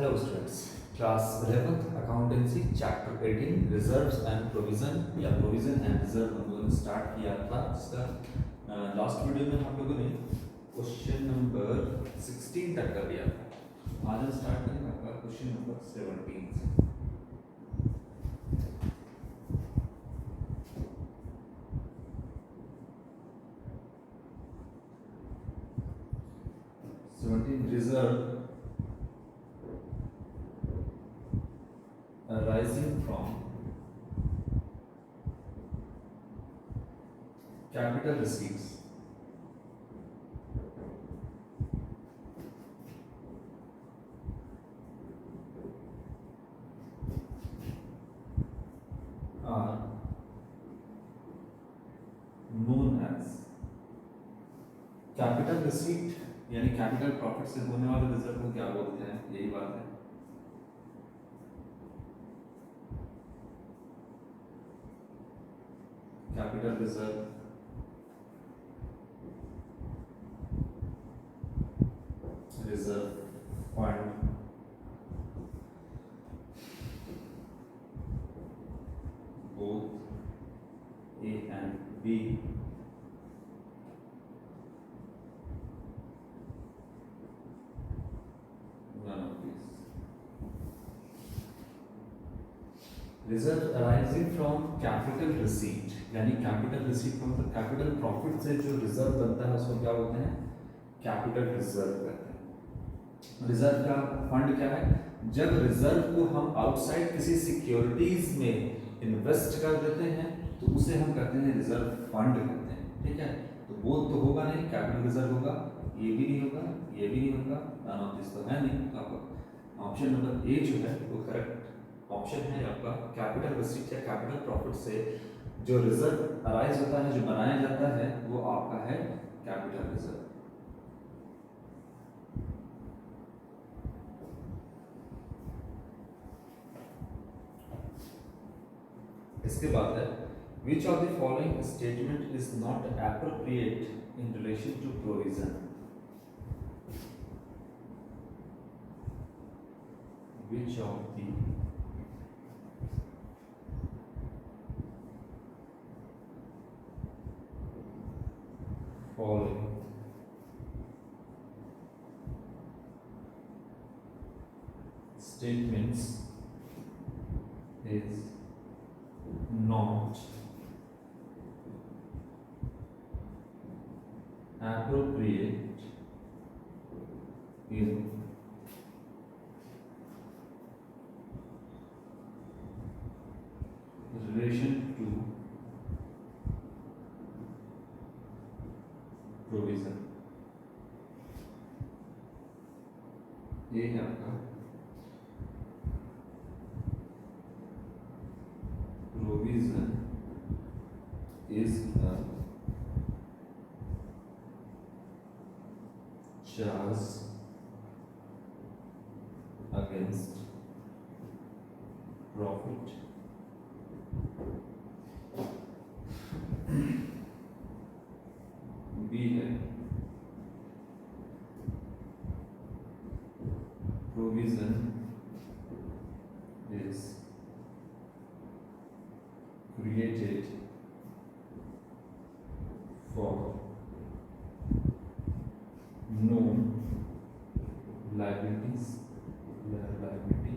Hello students, class 11th accountancy chapter 18 reserves and provision या provision and reserve हम लोगों ने स्टार्ट किया था। इसका लास्ट वीडियो में हम लोगों ने क्वेश्चन नंबर 16 तक कर दिया था। आज हम स्टार्ट करेंगे आपका क्वेश्चन नंबर 17 से। Reserve arising from capital receipts are known as capital receipt यानी कैपिटल प्रॉफिट से होने वाले रिजर्व को क्या बोलते हैं, यही बात है। Capital reserve reserve fund both A and B reserve arising from capital receipt यानी कैपिटल रिसीट का मतलब कैपिटल प्रॉफिट से जो रिजर्व बनता है उसको क्या बोलते हैं, कैपिटल रिजर्व कहते हैं। रिजर्व का फंड क्या है, जब रिजर्व को हम आउटसाइड किसी सिक्योरिटीज में इन्वेस्ट कर देते हैं तो उसे हम कहते हैं रिजर्व फंड कहते हैं। ठीक है, तो बोथ तो होगा नहीं, कैपिटल रिजर्व होगा, ये भी नहीं होगा, ये भी नहीं होगा, नन ऑफ दिस तो है नहीं। तो आपका ऑप्शन नंबर ए जो है वो करेक्ट ऑप्शन है आपका। कैपिटल रिसीट या कैपिटल प्रॉफिट से जो रिजर्व अराइज होता है, जो बनाया जाता है, वो आपका है कैपिटल रिजर्व। इसके बाद है which of the following statement is not appropriate in relation to provision? Which of the following statements is not appropriate in relation to provision? ये है आपका provision is a charge against profit B है provision is created for known liabilities liability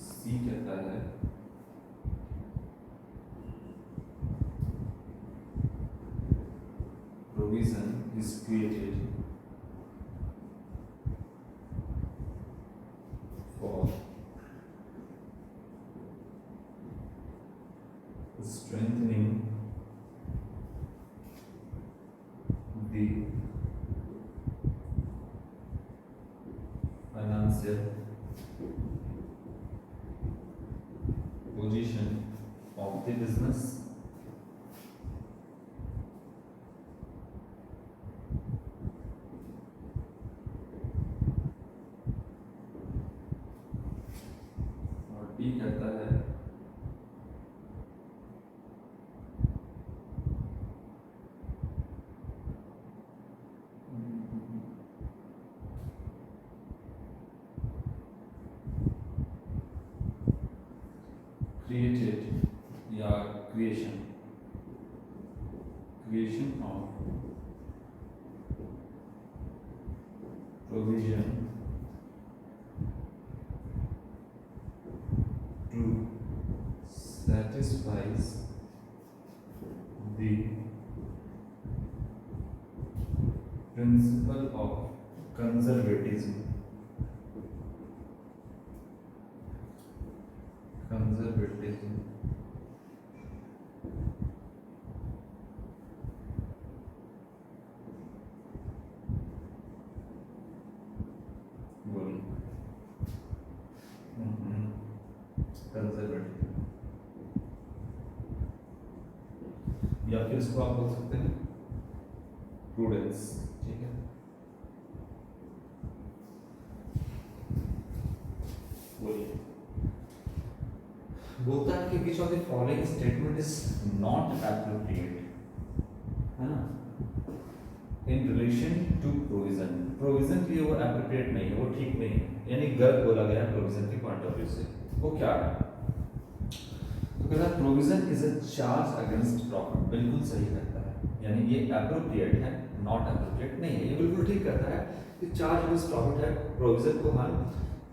C कहता है provision is created for strengthening the financial position of the business और D कहता है created या creation of provision to satisfies the principle of conservatism conservative या फिर इसको आप बोल सकते हैं प्रूडेंस। ठीक है, बोलिए। बोलता है कि which of the following statement is not appropriate, है ना, in relation to provision. Provision के लिए वो एप्रोप्रिएट नहीं है, वो ठीक नहीं है, यानी गलत बोला गया है प्रोविजन के पॉइंट ऑफ व्यू से। वो क्या है? तो कहता है provision is a charge against profit. बिल्कुल सही कहता है, यानी ये एप्रोप्रिएट है, नॉट एप्रोप्रिएट नहीं है। ये बिल्कुल ठीक कहता है कि चार्ज अगेंस्ट प्रॉफिट है। प्रोविजन को हम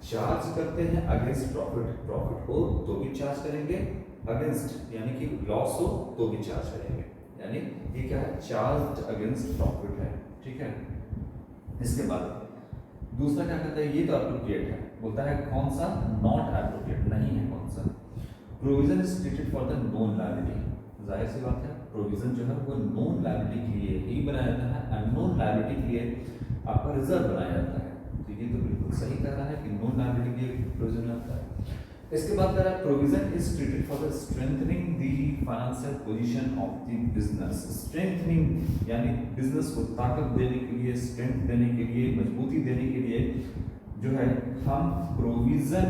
चार्ज करते हैं अगेंस्ट प्रॉफिट, प्रॉफिट हो तो भी चार्ज करेंगे, अगेंस्ट यानी कि लॉस हो तो भी चार्ज करेंगे, यानी ये क्या है? चार्ज अगेंस्ट प्रॉफिट है। ठीक है, इसके बाद दूसरा क्या कहता है? ये तो एप्रोप्रिएट है, बोलता है कौन सा? नॉट एप्रोप्रिएट नहीं है। कौन सा? Provision is treated for the known liability. जाहिर सी बात है, प्रोविजन जो है वो नोन लायबिलिटी के लिए ही बनाया जाता है, अननोन लायबिलिटी के लिए आपका रिजर्व बनाया जाता है। तो ये तो बिल्कुल सही कह रहा है कि नोन लायबिलिटी के लिए प्रोविजन आता है। इसके बाद कह रहा है provision is treated for the strengthening the financial position of the business. Strengthening यानी बिजनेस को ताकत देने के लिए, स्ट्रेंथ देने के लिए, मजबूती देने के लिए जो है हम प्रोविजन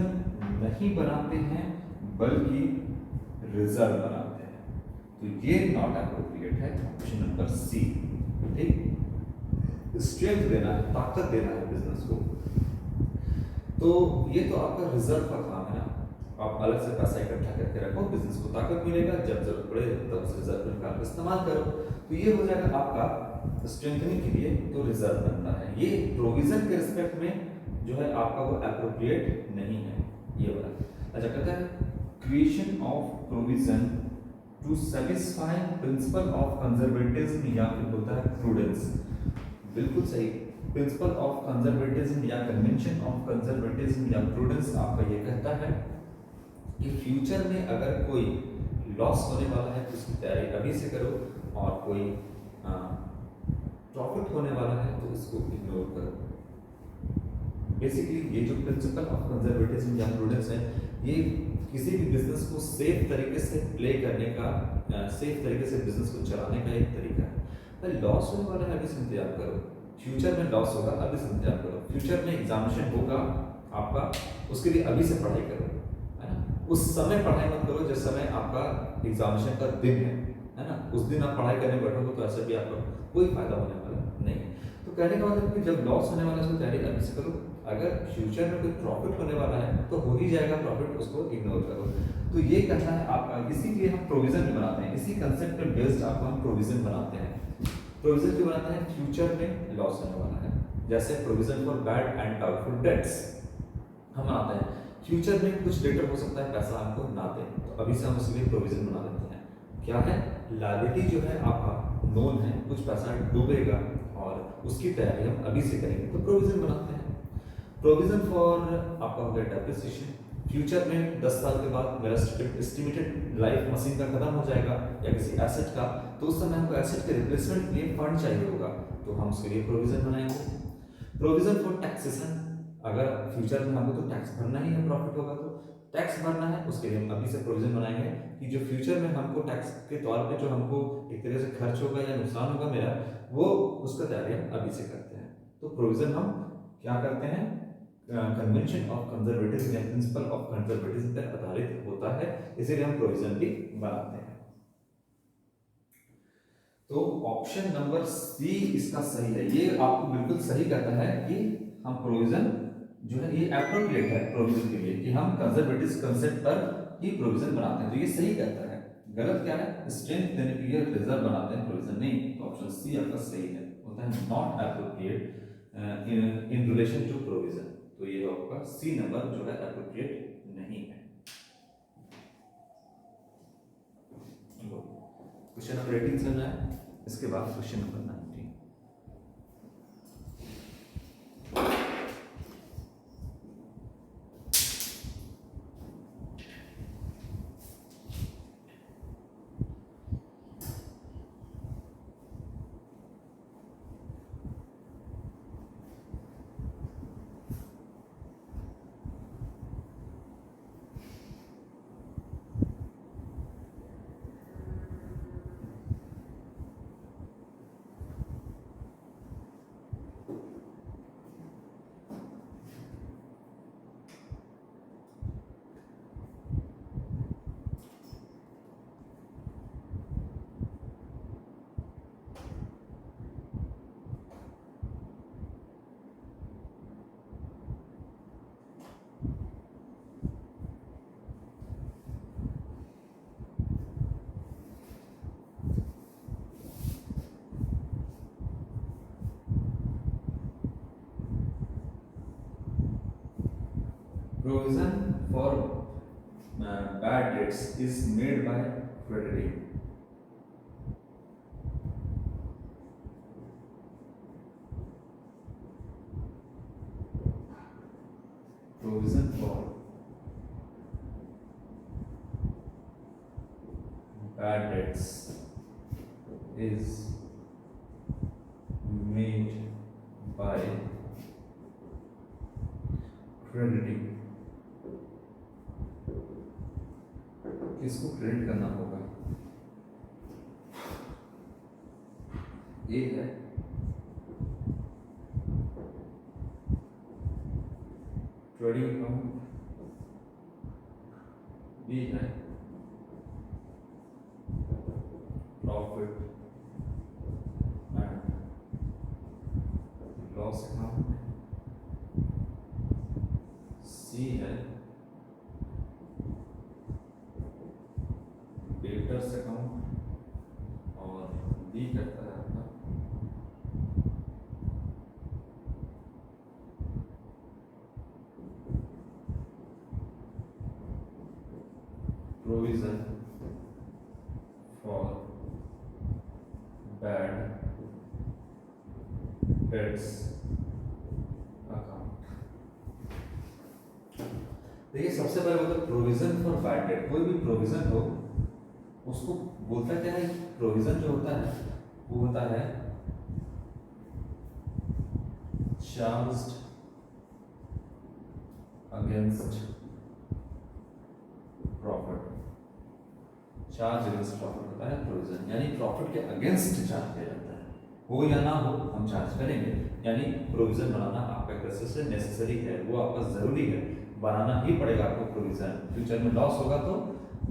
नहीं बनाते हैं बल्कि रिजर्व बनाते हैं। तो ये नॉट एप्रोप्रिएट है, ऑप्शन नंबर सी। ठीक, स्ट्रेंथ देना है, ताकत देना है बिजनेस को। तो ये तो आपका रिजर्व का काम है ना, आप अलग से पैसा इकट्ठा करके रखो, बिजनेस को ताकत मिलेगा, जब जरूरत पड़े तब उस रिजर्व को निकाल कर इस्तेमाल करो। तो ये हो जाएगा आपका स्ट्रेंथनिंग के लिए तो रिजर्व बनता है। ये प्रोविजन के रिस्पेक्ट में जो है आपका वो एप्रोप्रिएट नहीं है, ये वाला। अच्छा, कहता है creation of provision to satisfy principle of conservatism या फिर होता है प्रूडेंस। बिल्कुल सही, प्रिंसिपल ऑफ कंजर्वेटिज्म या कन्वेंशन ऑफ कंजर्वेटिज्म या प्रूडेंस आपका ये कहता है कि फ्यूचर में अगर कोई लॉस होने वाला है तो उसकी तैयारी अभी से करो, और कोई प्रॉफिट होने वाला है तो इसको इग्नोर करो। बेसिकली ये जो प्रिंसिपल ऑफ कंजर्वेटिज्म या प्रूडेंस है, ये किसी भी बिजनेस को सेफ तरीके से प्ले करने का, सेफ तरीके से बिजनेस को चलाने का एक तरीका है। भाई लॉस होने वाला है अभी से इंतजार करो, फ्यूचर में लॉस होगा अभी से इंतजार करो, फ्यूचर में एग्जामिनेशन होगा आपका, उसके लिए अभी से पढ़ाई करो, है ना। उस समय पढ़ाई मत करो जिस समय आपका एग्जामिनेशन का दिन है ना। उस दिन आप पढ़ाई करने बैठोगे तो ऐसे भी आपको कोई फायदा होने वाला नहीं है। तो कहने का मतलब कि जब लॉस होने वाला है उसको तैयारी अभी से करो, अगर फ्यूचर में कोई प्रॉफिट होने वाला है तो हो ही जाएगा प्रॉफिट, उसको इग्नोर करो। तो ये कहना है आपका, इसीलिए हम प्रोविजन भी बनाते हैं, इसी कंसेप्ट पे बेस्ड आपको हम प्रोविजन बनाते हैं। प्रोविजन क्यों बनाते हैं? फ्यूचर में लॉस होने वाला है, जैसे provision for bad and doubtful debts हम बनाते हैं। फ्यूचर में कुछ डेटर हो सकता है पैसा हमको ना दे, तो अभी से हम उसके लिए प्रोविजन बना देते हैं। क्या है? लायबिलिटी जो है आपका नोन है, कुछ पैसा डूबेगा और उसकी तैयारी हम अभी से करेंगे, तो प्रोविजन बनाते हैं। प्रोविजन फॉर आपका हो गया डेप्रिसिएशन, फ्यूचर में 10 साल के बाद मेरा एस्टिमेटेड लाइफ मशीन का खत्म हो जाएगा या किसी एसेट का, तो उस समय हमको एसेट के रिप्लेसमेंट के लिए फंड चाहिए होगा, तो हम उसके लिए प्रोविजन बनाएंगे। प्रोविजन फॉर टैक्सेशन, अगर फ्यूचर में हमको तो टैक्स भरना ही है, प्रॉफिट होगा तो टैक्स भरना है, उसके लिए हम अभी से प्रोविजन बनाएंगे कि जो फ्यूचर में हमको टैक्स के तौर पे जो हमको एक तरह से खर्च होगा या नुकसान होगा मेरा, वो उसका तैयारी हम अभी से करते हैं। तो प्रोविजन हम क्या करते हैं? कन्वेंशन ऑफ कंजर्वेटिज्म या प्रिंसिपल ऑफ कंजर्वेटिज्म पर आधारित होता है, इसीलिए हम प्रोविजन भी बनाते हैं। तो ऑप्शन नंबर सी इसका सही है, ये आपको बिल्कुल सही कहता है कि हम प्रोविजन जो है ये एप्रोप्रिएट है प्रोविजन के लिए कि हम कंजर्वेटिव कंसेप्ट पर ही प्रोविजन बनाते हैं, तो ये सही कहता है। गलत क्या है, स्ट्रेंथ देने के लिए रिजर्व बनाते हैं, प्रोविजन नहीं। तो ऑप्शन सी आपका सही है, होता है not appropriate in relation to provision. तो ये आपका सी नंबर जो है एप्रोप्रिएट नहीं है। क्वेश्चन नंबर 18 चल रहा है, इसके बाद question number 19। Provision for bad debts is made by crediting. Provision for bad debts is made by crediting. किसको क्रेडिट करना होगा, ए है ट्रेडिंग अकाउंट, बी है प्रॉफिट एंड लॉस अकाउंट, सी है डेटर्स अकाउंट और डी करता है आपका provision for bad debts account. देखिए सबसे पहले होता है प्रोविजन फॉर बैड डेट। कोई भी प्रोविजन हो उसको बोलता क्या है, प्रोविजन जो होता है वो होता है charged against profit. Charge against profit होता है प्रोविजन, यानी प्रॉफिट के अगेंस्ट चार्ज किया जाता है, हो या ना हो हम चार्ज करेंगे। यानी प्रोविजन बनाना आपका कैसे से नेसेसरी है, वो आपका जरूरी है, बनाना ही पड़ेगा आपको प्रोविजन। फ्यूचर में लॉस होगा तो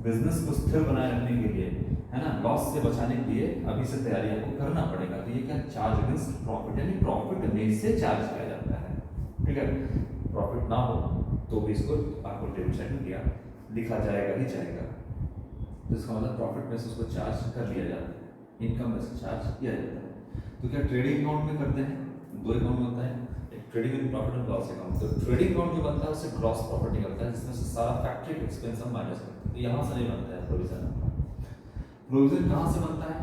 बिजनेस को स्थिर बनाए रखने के लिए, है ना, लॉस से बचाने के लिए अभी से तैयारी आपको करना पड़ेगा। तो ये क्या, चार्ज अगेंस्ट प्रॉफिट, यानी प्रॉफिट में से चार्ज किया जाता है। ठीक है, प्रॉफिट ना हो तो भी इसको आपको डेबिट साइड में दिया लिखा जाएगा ही जाएगा। तो इसका मतलब प्रॉफिट में से उसको चार्ज कर लिया जाता है, इनकम में से चार्ज किया जाता है। तो क्या ट्रेडिंग अकाउंट में करते हैं, दो अकाउंट होता है, trading in profit and loss account. तो ट्रेडिंग अकाउंट जो बनता है उससे ग्रॉस प्रॉफिट निकलता है, जिसमें से सारा फैक्ट्री एक्सपेंस हम माइनस करते हैं। तो यहाँ से नहीं बनता है प्रोविजन। प्रोविजन कहाँ से बनता है,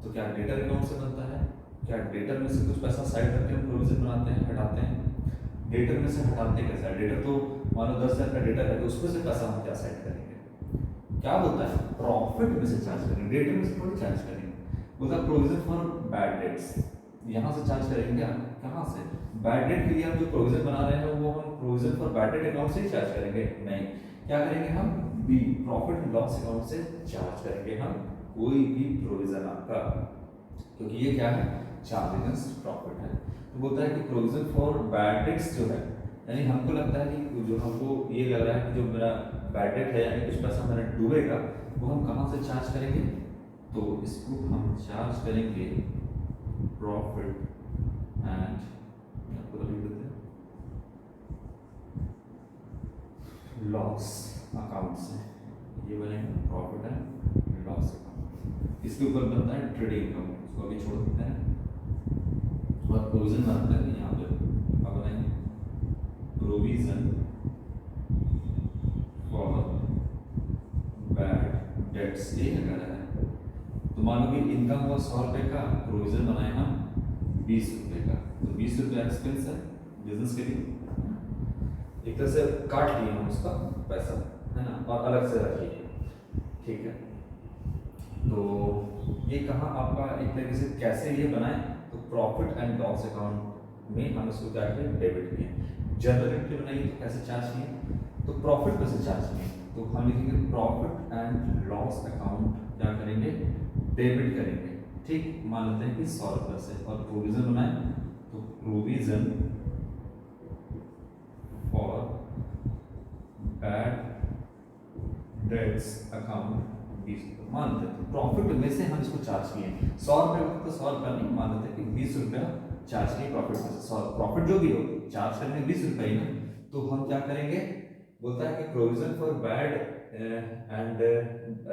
तो क्या डेटर अकाउंट से बनता है। क्या डेटर में से कुछ पैसा साइड रख के हम प्रोविजन बनाते हैं, हटाते हैं। डेटर में से हटाते कैसे, डेटर तो मान लो 10,000 का डेटर है तो उसमें से पैसा हम क्या साइड करेंगे, क्या बोलता है, प्रॉफिट में से चार्ज करेंगे, डेटर में से थोड़ी चार्ज करेंगे। बोलता है प्रोविजन फॉर बैड डेट्स, यहाँ से चार्ज करेंगे क्या, कहाँ से, बैड डेट के लिए हम जो प्रोविजन बना रहे हैं वो हम provision for bad debt account से ही चार्ज करेंगे, नहीं, क्या करेंगे हम, B profit and loss account से चार्ज करेंगे हम कोई भी प्रोविजन आपका, क्योंकि ये क्या है, चार्ज अगेंस्ट प्रॉफिट है। तो बोलता है कि प्रोविजन फॉर बैड डेट्स जो है, यानी हमको लगता है कि जो हमको ये लग रहा है कि जो मेरा बैड डेट है यानी कुछ पैसा मेरा डूबेगा, वो हम कहाँ से चार्ज करेंगे, तो इसको हम चार्ज करेंगे प्रॉफिट एंड, आपको तो लिख देते हैं लॉस अकाउंट से, ये बनेगा प्रॉफिट एंड लॉस अकाउंट। इसके ऊपर बनता है ट्रेडिंग अकाउंट, उसको अभी छोड़ देते हैं और प्रोविजन बनता है यहाँ पे, क्या बनाएंगे, प्रोविजन फॉर बैड डेट्स, ये अगर है तो मान लो कि इनकम हुआ 100 रुपये का, प्रोविजन बनाए हम 20 रुपये का, तो 20 रुपये एक्सपेंस है बिजनेस के लिए, एक तरह से काट लिए हम उसका पैसा, है ना, और अलग से रखिए, ठीक है। तो ये कहाँ आपका एक तरीके से कैसे ये बनाए, तो प्रॉफिट एंड लॉस अकाउंट में हम इसको क्या किए, डेबिट किए। जर्नल एंट्री बनाइए तो कैसे चार्ज किए, तो प्रॉफिट में से चार्ज किए, तो हम लिखेंगे प्रॉफिट एंड लॉस अकाउंट क्या करेंगे, डेबिट करेंगे, ठीक। मान लेते हैं कि 100 रुपये से, और प्रोविजन बनाए तो provision for bad debts account 20 रुपये मान लेते हैं। प्रॉफिट में से हम इसको चार्ज किए 100 रुपये, तो 100 रुपये नहीं, मान लेते हैं कि 20 रुपया चार्ज किए प्रॉफिट में से। 100 प्रॉफिट जो भी हो चार्ज करेंगे 20 रुपये ही ना, तो हम क्या करेंगे, बोलता है कि प्रोविजन फॉर बैड एंड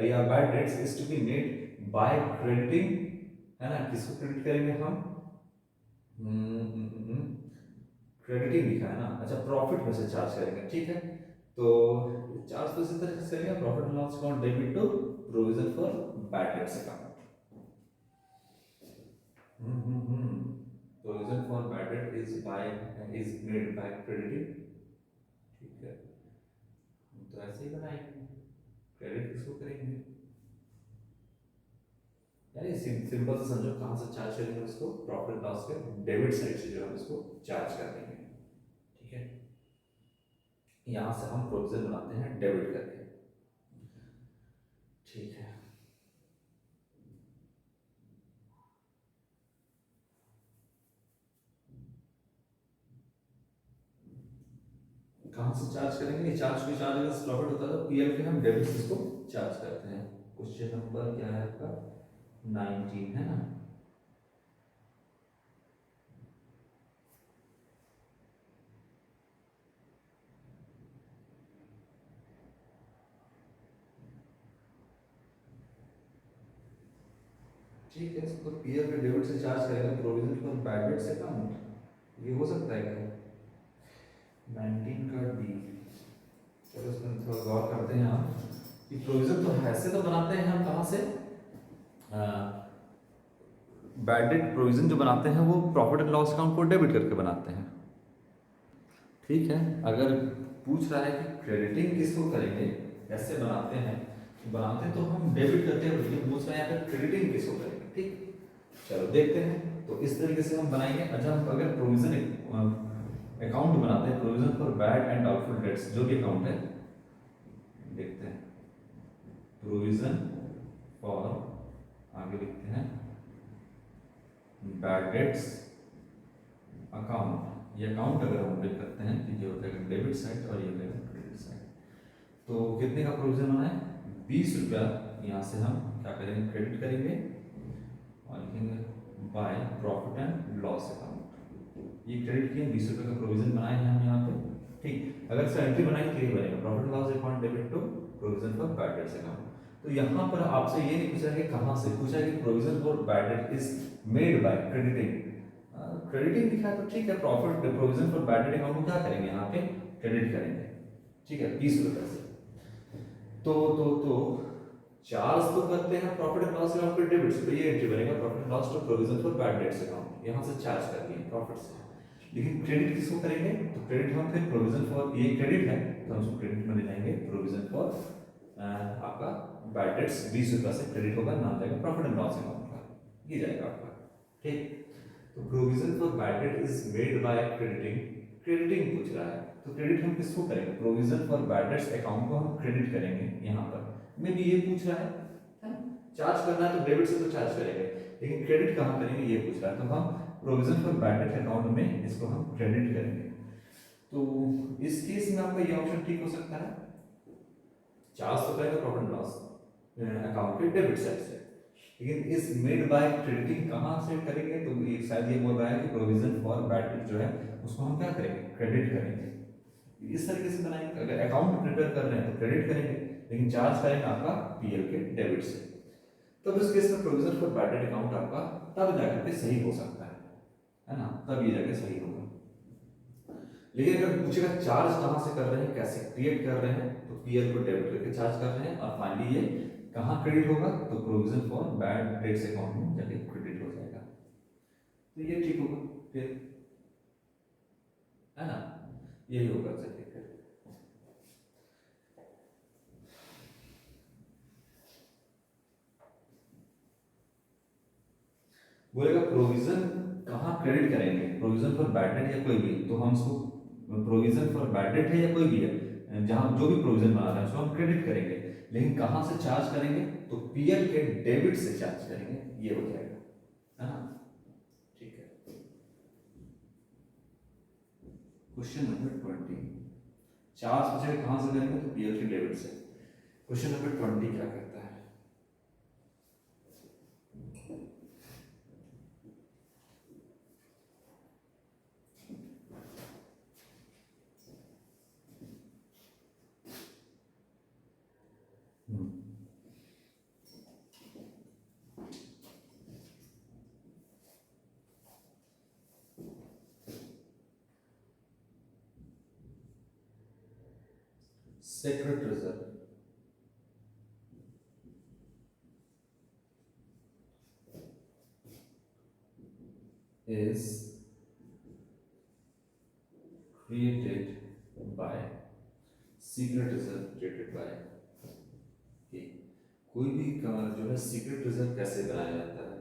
या bad debts is to be made by crediting, है ना, किसको क्रेडिट करेंगे हम, क्रेडिटिंग लिखा है ना, अच्छा प्रॉफिट में से चार्ज करेंगे, ठीक है। तो चार्ज तो इसी तरह से करेंगे, profit and loss account debit to provision for bad debts account, provision for bad debt is made by crediting, ठीक है। तो ऐसे ही बनाएंगे, क्रेडिट किसको करेंगे, यानी सिंपल से समझो कहाँ से चार्ज करेंगे उसको, प्रॉफिट लॉस के डेबिट साइड से जो है उसको चार्ज कर देंगे, ठीक है। यहाँ से हम प्रोविजन बनाते हैं डेबिट करके, ठीक है। कहाँ से चार्ज करेंगे, चार्ज की चार्ज अगर प्रॉफिट होता है तो पीएल के हम डेबिट से इसको चार्ज करते हैं। क्वेश्चन नंबर क्या है आपका 19 है ना, ठीक है। इसको पीएल के डेबिट से चार्ज करेंगे, provision for bad debts account, ये हो सकता है क्या, 19 का डी, चलो इसमें थोड़ा गौर करते हैं हम कि प्रोविजन तो ऐसे तो बनाते हैं हम कहाँ से, बैड डेट प्रोविजन जो बनाते हैं वो प्रॉफिट एंड लॉस अकाउंट को डेबिट करके बनाते हैं, ठीक है। अगर पूछ रहा है कि क्रेडिटिंग किसको करेंगे, कैसे बनाते हैं, तो हम डेबिट करते हैं, लेकिन पूछ रहे हैं अगर क्रेडिटिंग किसको करेंगे, ठीक। चलो देखते हैं, तो इस तरीके से हम बनाएंगे। अच्छा, हम अगर प्रोविजन अकाउंट बनाते हैं, provision for bad and doubtful debts जो भी अकाउंट है, देखते हैं प्रोविजन फॉर, आगे लिखते हैं बैड डेट्स अकाउंट, ये अकाउंट अगर हम बिल करते हैं तो ये होता है डेबिट साइड और ये होता है क्रेडिट साइड। तो कितने का प्रोविजन होना है, 20 रुपया, यहाँ से हम क्या करेंगे, क्रेडिट करेंगे और लिखेंगे by profit and loss account, ये क्रेडिट किए 20 रुपये का प्रोविजन बनाए हैं हम यहाँ पे, ठीक। अगर से एंट्री बनाई तो ये बनेगा profit and loss account debit to provision for bad debts account. तो यहाँ पर आपसे ये नहीं पूछा है कि कहाँ से, पूछा है कि provision for bad debt is made by crediting, crediting लिखा है तो ठीक है, profit provision for bad debt account को क्या करेंगे, यहाँ पे क्रेडिट करेंगे, ठीक है, 20 रुपये से। तो चार्ज तो करते हैं प्रॉफिट एंड लॉस अकाउंट के डेबिट से, तो ये एंट्री बनेगा profit and loss to provision for bad debts account, यहाँ से चार्ज करके प्रॉफिट से। लेकिन क्रेडिट किसको करेंगे, तो क्रेडिट हम फिर प्रोविजन फॉर, ये क्रेडिट है तो हम उसको क्रेडिट में ले जाएंगे, प्रोविजन फॉर आपका बैड डेट्स 20 रुपये से क्रेडिट होगा, नाम जाएगा प्रॉफिट एंड लॉस अकाउंट का, ये जाएगा आपका, ठीक। तो provision for bad debt is made by crediting, crediting पूछ रहा है तो क्रेडिट हम किसको करेंगे, provision for bad debts account को हम क्रेडिट करेंगे, यहाँ पर में भी ये पूछ रहा है, चार्ज करना है तो डेबिट से तो चार्ज करेंगे, लेकिन क्रेडिट कहाँ करेंगे ये पूछ रहा है, तो हम provision for bad debt account में इसको हम क्रेडिट करेंगे। तो इस केस में आपका ये ऑप्शन ठीक हो सकता है, चार्ज तो करेगा प्रॉफिट एंड लॉस अकाउंट के डेबिट साइड से, लेकिन इस मेड बाय क्रेडिटिंग कहाँ से करेंगे, तो ये शायद ये बोल रहा है कि प्रोविजन फॉर बैड डेट जो है उसको हम क्या करेंगे, क्रेडिट करेंगे, इस तरीके से बनाएंगे। अगर अकाउंट प्रिपेयर कर रहे हैं तो क्रेडिट करेंगे, लेकिन चार्ज करेंगे आपका पीएल के डेबिट से। तब इस केस में provision for bad debt account आपका तब जाकर के सही हो सकता है ना, तब ये जाके सही होगा। लेकिन अगर पूछेगा चार्ज कहाँ से कर रहे हैं, कैसे क्रिएट कर रहे हैं, तो पीएल को डेबिट करके चार्ज कर रहे हैं, और फाइनली ये कहाँ क्रेडिट होगा, तो provision for bad debts account में जाके क्रेडिट हो जाएगा। तो ये ठीक होगा फिर, है ना, यही होगा। चलिए फिर बोलेगा प्रोविजन कहाँ क्रेडिट करेंगे, प्रोविजन फॉर बैड डेट या कोई भी, तो हम उसको प्रोविजन फॉर बैड डेट है या कोई भी है, जहां जो भी प्रोविजन बना रहे हैं उसको हम क्रेडिट करेंगे, लेकिन कहां से चार्ज करेंगे, तो पीएल के डेबिट से चार्ज करेंगे, ये हो जाएगा, है ना। ठीक है, क्वेश्चन नंबर 20, चार्ज पूछेगा कहां से करेंगे, तो पीएल के डेबिट से। क्वेश्चन नंबर 20 क्या कहता है, secret reserve is created by secret reserve created by okay. कोई भी जो है सीक्रेट रिजर्व कैसे बनाया जाता है,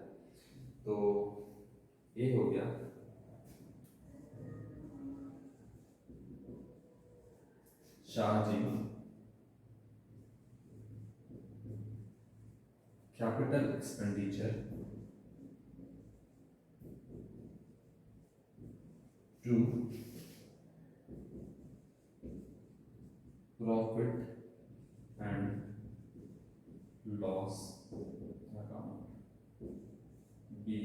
तो ये हो गया charging capital expenditure to profit and loss account B,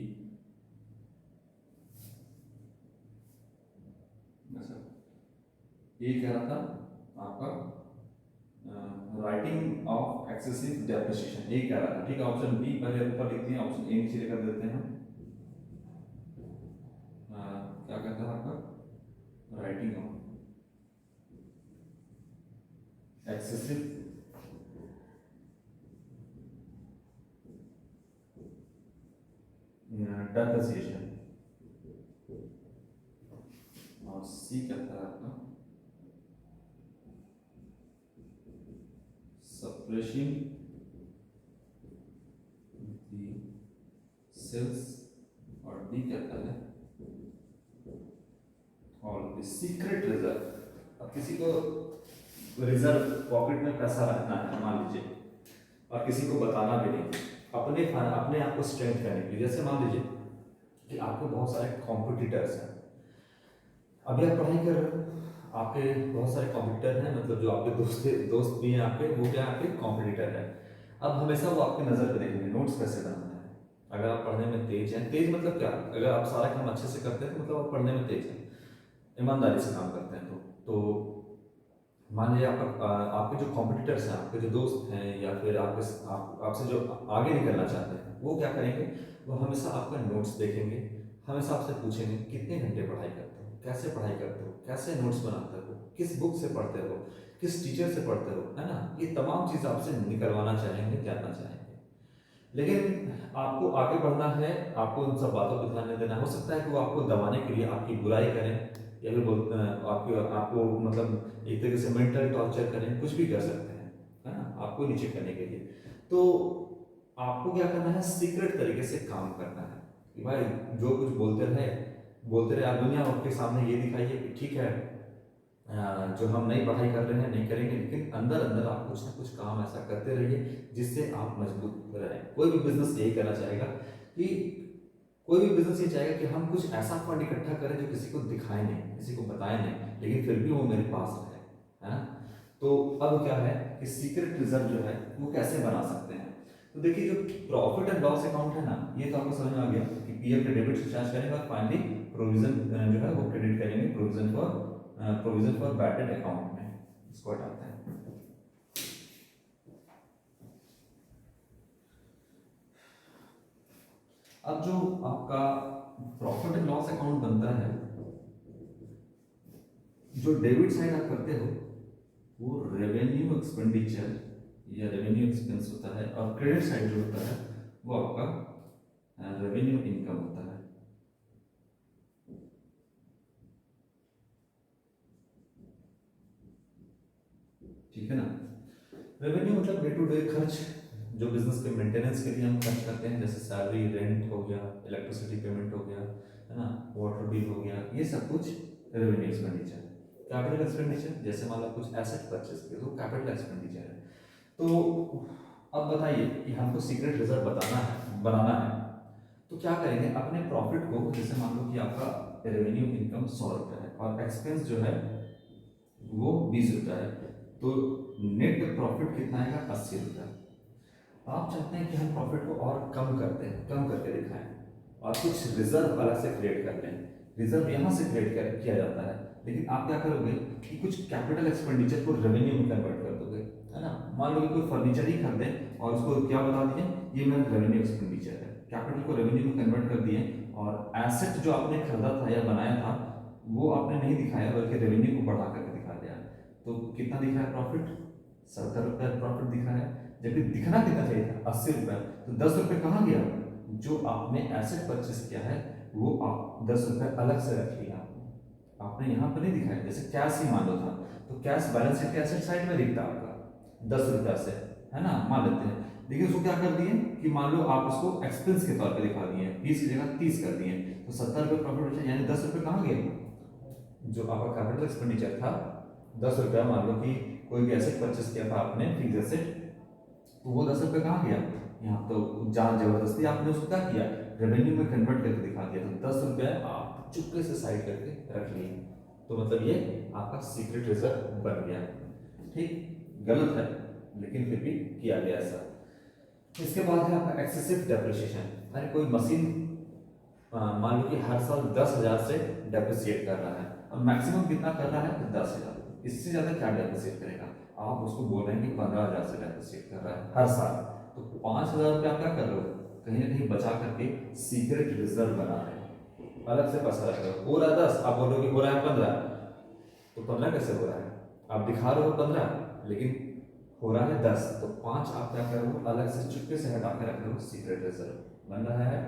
ये कह रहा था आपका राइटिंग ऑफ एक्सेसिव डेप्रिसिएशन, ये कह रहा था, ठीक है। ऑप्शन बी पहले ऊपर लिखते हैं, ऑप्शन ए नीचे लिख देते हैं हम। क्या कहता है आपका, राइटिंग ऑफ एक्सेसिव डेप्रिसिएशन, और सी कहता है आपका suppressing the sales, और डी कहता है और द सीक्रेट रिजर्व। अब किसी को रिजर्व पॉकेट में पैसा रखना है मान लीजिए, और किसी को बताना भी नहीं, अपने आप को स्ट्रेंथ करने के लिए। जैसे मान लीजिए कि आपके बहुत सारे कॉम्पिटिटर्स हैं, अभी आप पढ़ाई कर रहे हो, आपके बहुत सारे कॉम्पिटिटर हैं, मतलब जो आपके दोस्त भी हैं आपके, वो क्या आपके कॉम्पिटिटर है। अब हमेशा वो आपकी नज़र पे देखेंगे नोट्स कैसे बनाना है। अगर आप पढ़ने में तेज हैं, तेज मतलब क्या, अगर आप सारा काम अच्छे से करते हैं तो मतलब आप पढ़ने में तेज हैं, ईमानदारी से काम करते हैं, तो मान लीजिए आपके जो कॉम्पिटिटर्स हैं, आपके जो दोस्त हैं, या फिर आपसे जो आगे निकलना चाहते हैं, वो क्या करेंगे, वो हमेशा आपका नोट्स देखेंगे, हमेशा आपसे पूछेंगे कितने घंटे पढ़ाई करते हो, कैसे पढ़ाई करते हो, कैसे नोट्स बनाते हो, किस बुक से पढ़ते हो, किस टीचर से पढ़ते हो, है ना। ये तमाम चीज़ आपसे निकलवाना चाहेंगे, जानना चाहेंगे। लेकिन आपको आगे बढ़ना है, आपको उन सब बातों पर ध्यान नहीं देना। हो सकता है कि वो आपको दबाने के लिए आपकी बुराई करें, या फिर आपको मतलब एक तरीके से मेंटल टॉर्चर करें, कुछ भी कर सकते हैं, है ना, आपको नीचे करने के लिए। तो आपको क्या करना है, सीक्रेट तरीके से काम करना है कि भाई जो कुछ बोलते रहे आप दुनिया के सामने ये दिखाइए कि ठीक है, जो हम नई पढ़ाई कर रहे हैं नहीं करेंगे, लेकिन अंदर अंदर आप कुछ ना कुछ काम ऐसा करते रहिए जिससे आप मजबूत रहें। कोई भी बिजनेस यही करना चाहेगा कि कोई भी बिजनेस ये चाहेगा कि हम कुछ ऐसा फंड इकट्ठा करें जो किसी को दिखाए नहीं, किसी को बताए नहीं, लेकिन फिर भी वो मेरे पास रहे, है ना। तो अब क्या है कि सीक्रेट रिजर्व जो है वो कैसे बना सकते हैं। तो देखिए, जो प्रॉफिट एंड लॉस अकाउंट है ना, ये तो आपको समझ में आ गया कि पीएल के डेबिट से चार्ज करेंगे, और फाइनली प्रोविजन जो है वो क्रेडिट करेंगे, provision for provision for bad debt account में, इसको हटाते हैं। अब जो आपका प्रॉफिट एंड लॉस अकाउंट बनता है, जो डेबिट साइड आप करते हो वो रेवेन्यू एक्सपेंडिचर या रेवेन्यू एक्सपेंस होता है, और क्रेडिट साइड जो होता है वो आपका रेवेन्यू इनकम होता है। ठीक है ना। रेवेन्यू मतलब डे टू डे खर्च जो बिजनेस के मेंटेनेंस के लिए हम खर्च करते हैं, जैसे सैलरी, रेंट हो गया, इलेक्ट्रिसिटी पेमेंट हो गया, है ना, वाटर बिल हो गया, ये सब कुछ रेवेन्यू एक्सपेंडिचर। कैपिटल एक्सपेंडिचर जैसे मान लो कुछ एसेट परचेस किए तो कैपिटल एक्सपेंडिचर है। तो अब बताइए कि हमको सीक्रेट रिजर्व बनाना है, तो क्या करेंगे, अपने प्रॉफिट को, जैसे मान लो कि आपका रेवेन्यू इनकम 100 रुपये है और एक्सपेंस जो है वो 20 रुपये है, तो नेट प्रॉफिट कितना आएगा, 80 रुपये। आप चाहते हैं कि हम प्रॉफिट को और कम करके दिखाएं और कुछ रिजर्व अलग से क्रिएट कर लें। रिजर्व यहाँ से किया जाता है, लेकिन आप क्या करोगे कि कुछ कैपिटल एक्सपेंडिचर को रेवेन्यू में कन्वर्ट कर दोगे, है ना। मान लो कि कोई फर्नीचर ही खरीदें और उसको क्या बता दिए, ये मेरा रेवेन्यू एक्सपेंडिचर है, कैपिटल को रेवेन्यू में कन्वर्ट कर दिए, और एसेट जो आपने खरीदा था या बनाया था वो आपने नहीं दिखाया बल्कि रेवेन्यू को बढ़ा करके दिखा दिया, तो कितना दिख रहा है प्रॉफिट, 70 रुपये प्रॉफिट दिख रहा है। जबकि दिखना कितना चाहिए था, 80 रुपये, तो 10 रुपये कहाँ गया, जो आपने एसेट परचेस किया है वो आप 10 रुपये अलग से रख लिया, आपने यहाँ पर नहीं दिखाया। जैसे कैश ही मान लो था, तो कैश बैलेंस शीट के एसेट साइड में दिखता आपका 10 रुपये से, है ना, मान लेते हैं। लेकिन उसको क्या कर दिए कि मान लो आप उसको एक्सपेंस के तौर पे दिखा दिए, 20 की जगह 30 कर दिए, तो 70 रुपये प्रॉफिट बचा, यानी 10 रुपये कहाँ गए, जो आपका कैपिटल एक्सपेंडिचर था 10 रुपया, मान लो कि कोई भी एसेट परचेस किया था आपने, फिक्स एसेट, तो वो 10 रुपये कहाँ गया, यहाँ तो जहाँ जबरदस्ती आपने उसको क्या किया, रेवेन्यू में कन्वर्ट करके दिखा दिया, तो 10 रुपये आप चुपके से साइड करके रख लिए, तो मतलब ये आपका सीक्रेट रिजर्व बन गया। ठीक, गलत है लेकिन फिर भी किया गया ऐसा। इसके बाद है आपका एक्सेसिव डेप्रिसिएशन। अरे कोई मशीन मान लो कि हर साल 10,000 से डेप्रिसिएट कर रहा है, और मैक्सिमम कितना कर रहा है, 10,000, इससे ज़्यादा क्या डेप्रिसिएट करेगा। आप उसको बोल रहे हैं कि 15,000 से डेप्रिसिएट कर रहा है हर साल, तो 5,000 रुपये आप क्या कर रहे हो, कहीं ना कहीं बचा करके सीक्रेट रिजर्व बना रहे हो, अलग से पैसा रख रहे हो। हो रहा है 10, आप बोलोगे हो रहा है 15, तो 15 कैसे हो रहा है, आप दिखा रहे हो 15 लेकिन हो रहा है 10, तो 5 आप क्या कर रहे हो, अलग से चुपके से हटा के रख रहे हो, सीक्रेट रिजर्व बन रहा है।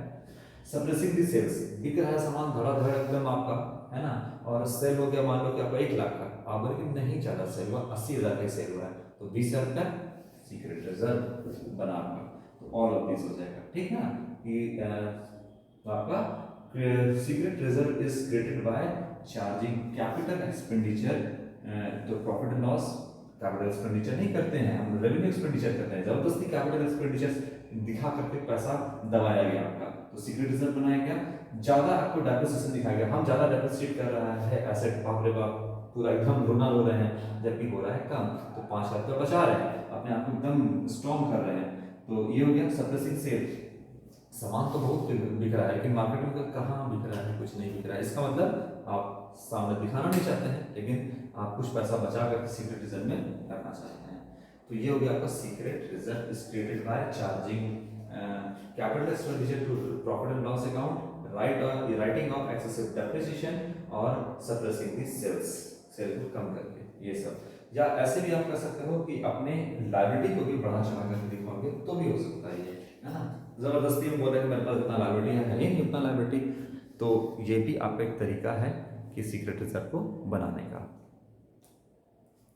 सप्रेसिंग दी सेल्स, बिक रहा है सामान धड़ाधड़ एकदम आपका, है ना, और सेल हो गया मान लो कि आपका 1 लाख का, आप बोले कि नहीं ज़्यादा सेल हुआ, 80,000 का सेल हुआ है, तो 20,000 का सीक्रेट रिजर्व बना आपका, तो ऑल ऑफ दिस हो जाएगा। ठीक है ना, कि आपका secret reserve is created by charging capital expenditure, तो profit and loss capital expenditure नहीं करते हैं, हम रेवेन्यू एक्सपेंडिचर करते हैं, जबरदस्ती कैपिटल एक्सपेंडिचर दिखा करके पैसा दबाया गया आपका, तो सीक्रेट रिजर्व बनाया गया। ज्यादा आपको डेप्रिसिएशन दिखाया गया, हम ज्यादा डेप्रिसिएट कर रहा है एसेट, बाप रे बाप पूरा एकदम रोना रो रहे हैं, जबकि हो रहा है कम, तो 5 लाख तो बचा रहे हैं, अपने आप को एकदम स्ट्रॉन्ग कर रहे हैं, तो ये हो गया सप्रेसिंग सेल। सामान तो बहुत बिक रहा है लेकिन मार्केट में कहाँ बिक रहा है, कुछ नहीं बिक रहा है, इसका मतलब आप सामने दिखाना नहीं चाहते हैं लेकिन आप कुछ पैसा बचा कर सीक्रेट रिजर्व में रखना चाहते हैं। तो ये हो गया आपका secret reserve is created by charging capital expenditure to profit and loss account, writing off excessive depreciation और सप्रेसिंग द सेल को कम करके, ये सब। या ऐसे भी आप कर सकते हो कि अपने लायबिलिटी को भी बढ़ा चढ़ा करके दिखाओगे तो भी हो सकता है, ये है ना, जबरदस्ती में बोल रहे हैं मेरे पास इतना लायबिलिटी है नहीं उतना लायबिलिटी, तो ये भी आपका एक तरीका है कि सीक्रेट रिजर्व को बनाने का।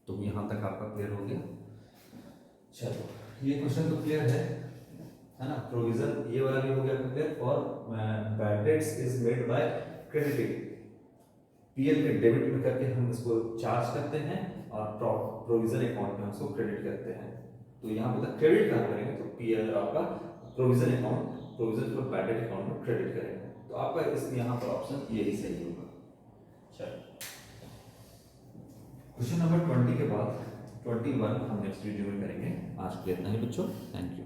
तो यहाँ तक आपका क्लियर हो गया। चलो ये क्वेश्चन तो क्लियर है ना। प्रोविजन ये वाला भी हो गया clear. For bad debts is made by crediting, PL के डेबिट में करके हम इसको चार्ज करते हैं और प्रोविजन अकाउंट में उसको क्रेडिट करते हैं। तो यहाँ पे क्रेडिट कहाँ करेंगे, तो पीएल आपका provision account, provision for bad debt account में क्रेडिट करेंगे, तो आपका इस यहाँ पर ऑप्शन यही सही होगा। चलो क्वेश्चन नंबर 20 के बाद 21 हम नेक्स्ट वीडियो में करेंगे। आज के लिए इतना ही बच्चों, थैंक यू।